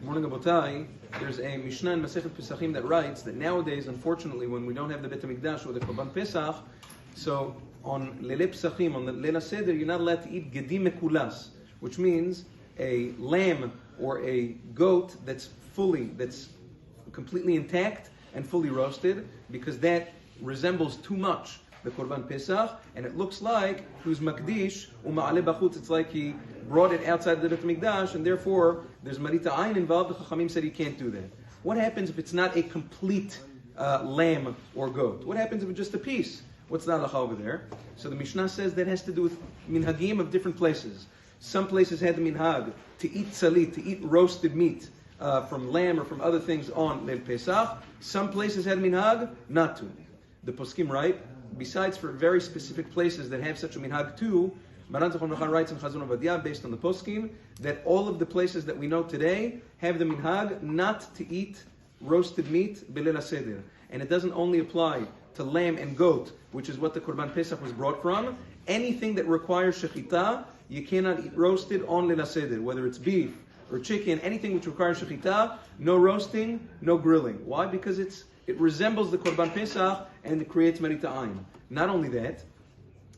Morning Abotai, there's a Mishnah in Masechet Pesachim that writes that nowadays, unfortunately, when we don't have the Bet HaMikdash or the Korban Pesach, so on Lele Pesachim, on the Leila Seder, you're not allowed to eat Gedim Mekulas, which means a lamb or a goat that's completely intact and fully roasted, because that resembles too much the Korban Pesach, and it looks like who's Makdish, Uma'ale Bachutz, it's like he brought it outside the Bet HaMikdash, and therefore there's Marita Ayin involved. The Chachamim said he can't do that. What happens if it's not a complete lamb or goat? What happens if it's just a piece? What's the halacha over there? So the Mishnah says that has to do with minhagim of different places. Some places had the minhag to eat salit, to eat roasted meat from lamb or from other things on Leil Pesach. Some places had minhag not to. The poskim write, besides for very specific places that have such a minhag too, Maran Zechron V'Chan writes in Chazon Ovadia, based on the poskim, that all of the places that we know today have the minhag not to eat roasted meat b'leil HaSeder. And it doesn't only apply to lamb and goat, which is what the Korban Pesach was brought from. Anything that requires shechita, you cannot eat roasted on Leil HaSeder, whether it's beef or chicken, anything which requires shechita, no roasting, no grilling. Why? Because it resembles the Korban Pesach and it creates merita ayin. Not only that,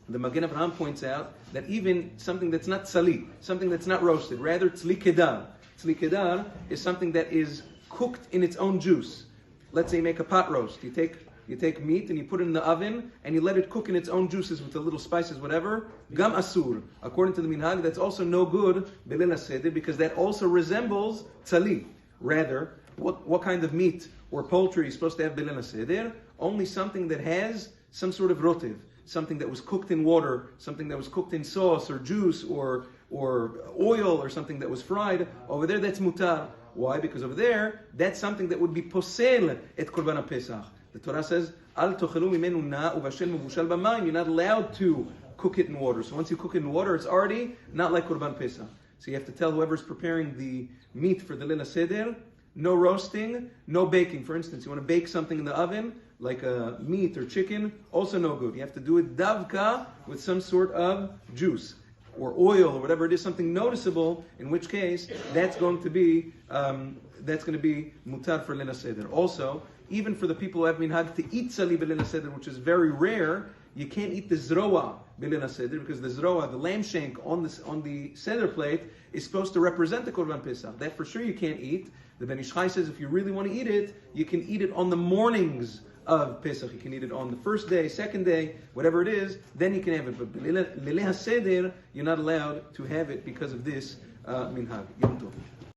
the Magen Avraham points out that even something that's not sali, something that's not roasted, rather tzli kedar. Tzli kedar is something that is cooked in its own juice. Let's say you make a pot roast. You take meat and you put it in the oven and you let it cook in its own juices with the little spices, whatever. Gam asur. According to the minhag, that's also no good b'leil HaSeder, because that also resembles tzali. Rather, what kind of meat or poultry is supposed to have b'leil HaSeder? Only something that has some sort of rotiv, something that was cooked in water, something that was cooked in sauce or juice or oil or something that was fried. Over there, that's mutar. Why? Because over there, that's something that would be posel et korban pesach. The Torah says, Al tochelu mimenu na uvashel mevushal b'mayim. You're not allowed to cook it in water. So once you cook it in water, it's already not like korban pesach. So you have to tell whoever's preparing the meat for the Leil HaSeder, no roasting, no baking. For instance, you want to bake something in the oven, like meat or chicken, also no good. You have to do it davka with some sort of juice or oil or whatever it is, something noticeable, in which case that's going to be mutar for Leil HaSeder. Also, even for the people who have minhag to eat sali b'Leil HaSeder, which is very rare, you can't eat the zroa b'Leil HaSeder, because the zroa, the lamb shank on the seder plate, is supposed to represent the Korban Pesach. That for sure you can't eat. The Ben Ish Chai says if you really want to eat it, you can eat it on the mornings of Pesach. You can eat it on the first day, second day, whatever it is, then you can have it. But Leil HaSeder, you're not allowed to have it because of this minhag. Yom Tov.